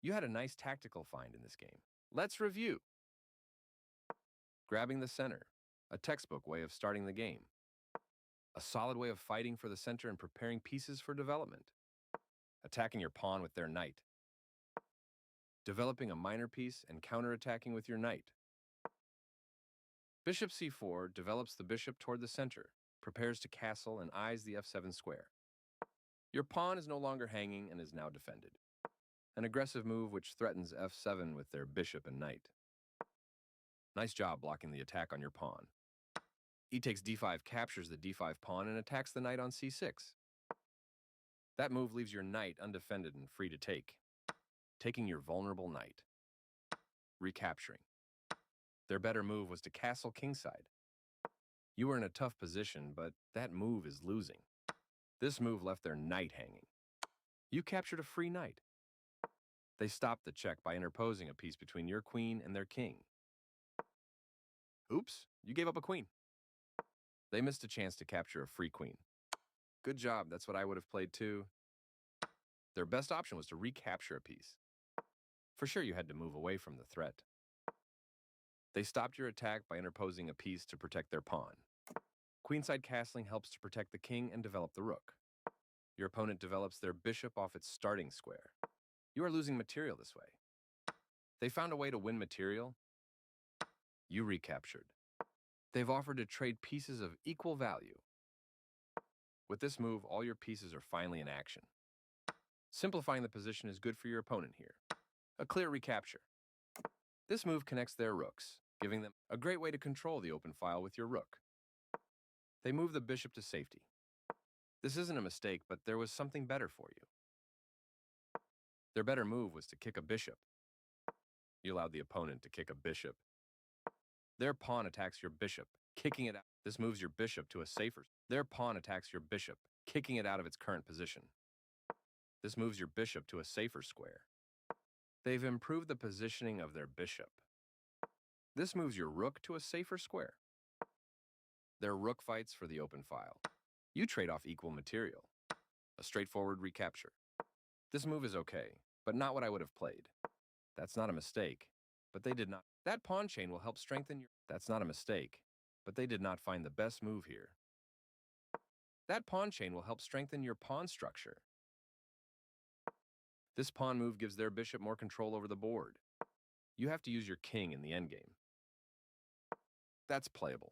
You had a nice tactical find in this game. Let's review. Grabbing the center, a textbook way of starting the game. A solid way of fighting for the center and preparing pieces for development. Attacking your pawn with their knight. Developing a minor piece and counterattacking with your knight. Bishop c4 develops the bishop toward the center, prepares to castle and eyes the f7 square. Your pawn is no longer hanging and is now defended. An aggressive move which threatens f7 with their bishop and knight. Nice job blocking the attack on your pawn. E takes d5 captures the d5 pawn and attacks the knight on c6. That move leaves your knight undefended and free to take. Taking your vulnerable knight. Recapturing. Their better move was to castle kingside. You were in a tough position, but that move is losing. This move left their knight hanging. You captured a free knight. They stopped the check by interposing a piece between your queen and their king. Oops, you gave up a queen. They missed a chance to capture a free queen. Good job, that's what I would have played too. Their best option was to recapture a piece. For sure you had to move away from the threat. They stopped your attack by interposing a piece to protect their pawn. Queenside castling helps to protect the king and develop the rook. Your opponent develops their bishop off its starting square. You are losing material this way. They found a way to win material. You recaptured. They've offered to trade pieces of equal value. With this move, all your pieces are finally in action. Simplifying the position is good for your opponent here. A clear recapture. This move connects their rooks, giving them a great way to control the open file with your rook. They move the bishop to safety. This isn't a mistake, but there was something better for you. Their better move was to kick a bishop. You allowed the opponent to kick a bishop. Their pawn attacks your bishop, kicking it out. This moves your bishop to a safer. Their pawn attacks your bishop, kicking it out of its current position. This moves your bishop to a safer square. They've improved the positioning of their bishop. This moves your rook to a safer square. Their rook fights for the open file. You trade off equal material. A straightforward recapture. This move is okay, but not what I would have played. That's not a mistake, but they did not. That pawn chain will help strengthen your... That's not a mistake, but they did not find the best move here. That pawn chain will help strengthen your pawn structure. This pawn move gives their bishop more control over the board. You have to use your king in the endgame. That's playable.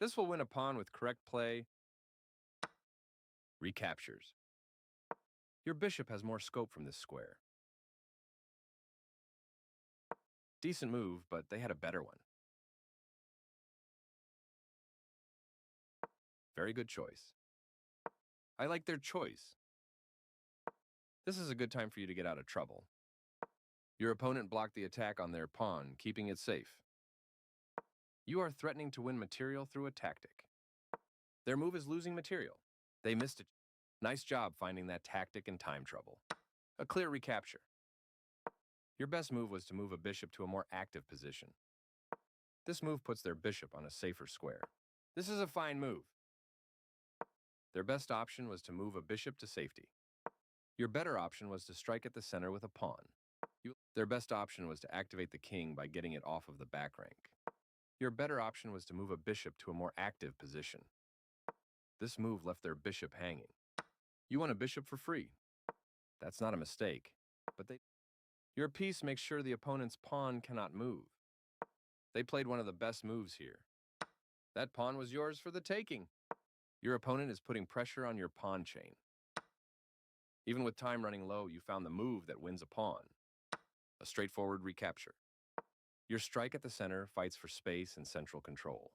This will win a pawn with correct play. Recaptures. Your bishop has more scope from this square. Decent move, but they had a better one. Very good choice. I like their choice. This is a good time for you to get out of trouble. Your opponent blocked the attack on their pawn, keeping it safe. You are threatening to win material through a tactic. Their move is losing material. They missed it. Nice job finding that tactic in time trouble. A clear recapture. Your best move was to move a bishop to a more active position. This move puts their bishop on a safer square. This is a fine move. Their best option was to move a bishop to safety. Your better option was to strike at the center with a pawn. Their best option was to activate the king by getting it off of the back rank. Your better option was to move a bishop to a more active position. This move left their bishop hanging. You won a bishop for free. That's not a mistake, but your piece makes sure the opponent's pawn cannot move. They played one of the best moves here. That pawn was yours for the taking. Your opponent is putting pressure on your pawn chain. Even with time running low, you found the move that wins a pawn. A straightforward recapture. Your strike at the center fights for space and central control.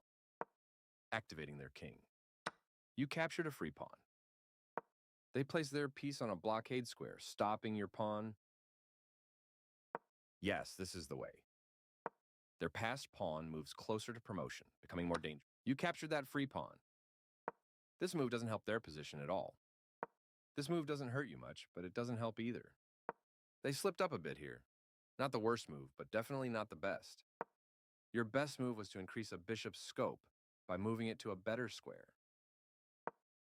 Activating their king. You captured a free pawn. They placed their piece on a blockade square, stopping your pawn. Yes, this is the way. Their passed pawn moves closer to promotion, becoming more dangerous. You captured that free pawn. This move doesn't help their position at all. This move doesn't hurt you much, but it doesn't help either. They slipped up a bit here. Not the worst move, but definitely not the best. Your best move was to increase a bishop's scope by moving it to a better square.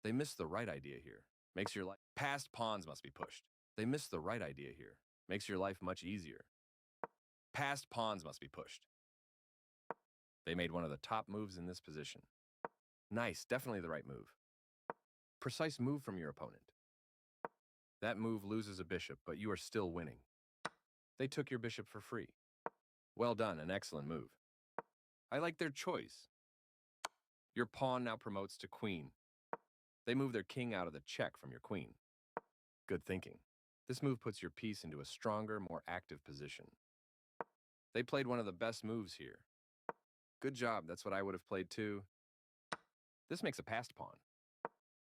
They missed the right idea here. Makes your life... Passed pawns must be pushed. They missed the right idea here. Makes your life much easier. Passed pawns must be pushed. They made one of the top moves in this position. Nice, definitely the right move. Precise move from your opponent. That move loses a bishop, but you are still winning. They took your bishop for free. Well done, an excellent move. I like their choice. Your pawn now promotes to queen. They move their king out of the check from your queen. Good thinking. This move puts your piece into a stronger, more active position. They played one of the best moves here. Good job, that's what I would have played too. This makes a passed pawn.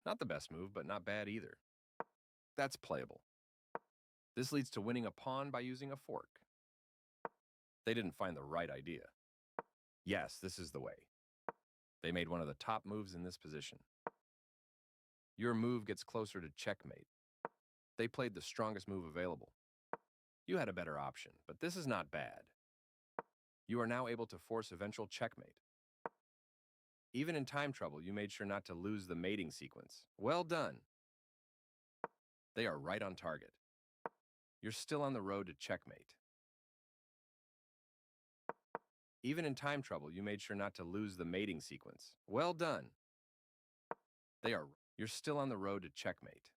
Not the best move, but not bad either. That's playable. This leads to winning a pawn by using a fork. They didn't find the right idea. Yes, this is the way. They made one of the top moves in this position. Your move gets closer to checkmate. They played the strongest move available. You had a better option, but this is not bad. You are now able to force eventual checkmate. Even in time trouble, you made sure not to lose the mating sequence. Well done. They are right on target. You're still on the road to checkmate. Even in time trouble, you made sure not to lose the mating sequence. Well done. You're still on the road to checkmate.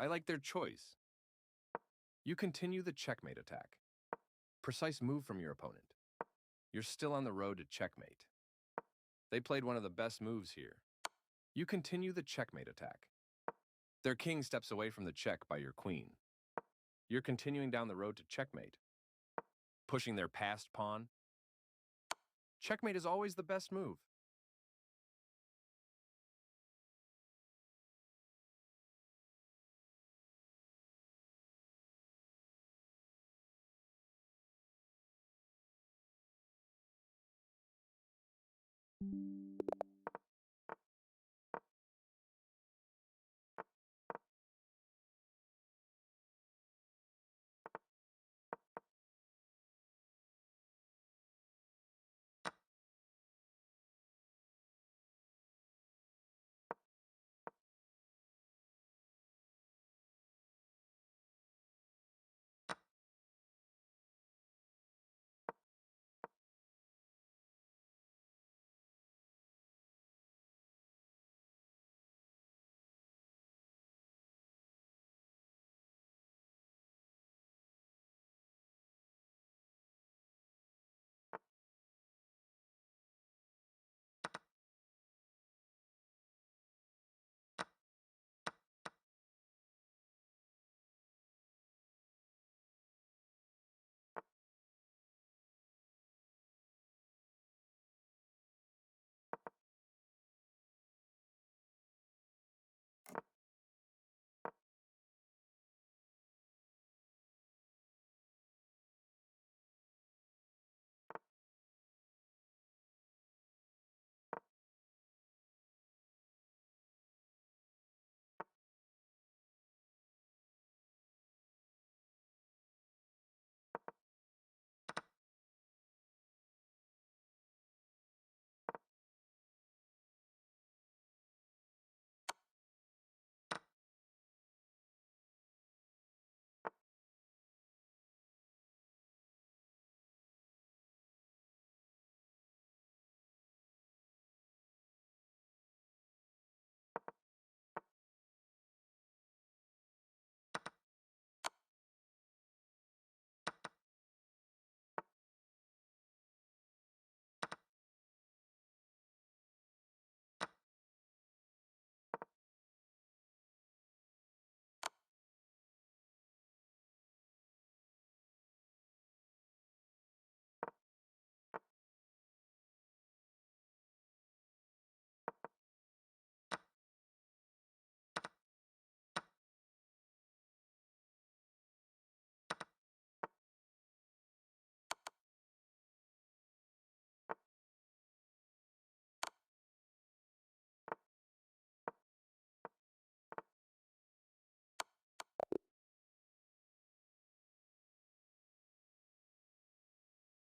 I like their choice. You continue the checkmate attack. Precise move from your opponent. You're still on the road to checkmate. They played one of the best moves here. You continue the checkmate attack. Their king steps away from the check by your queen. You're continuing down the road to checkmate. Pushing their passed pawn. Checkmate is always the best move.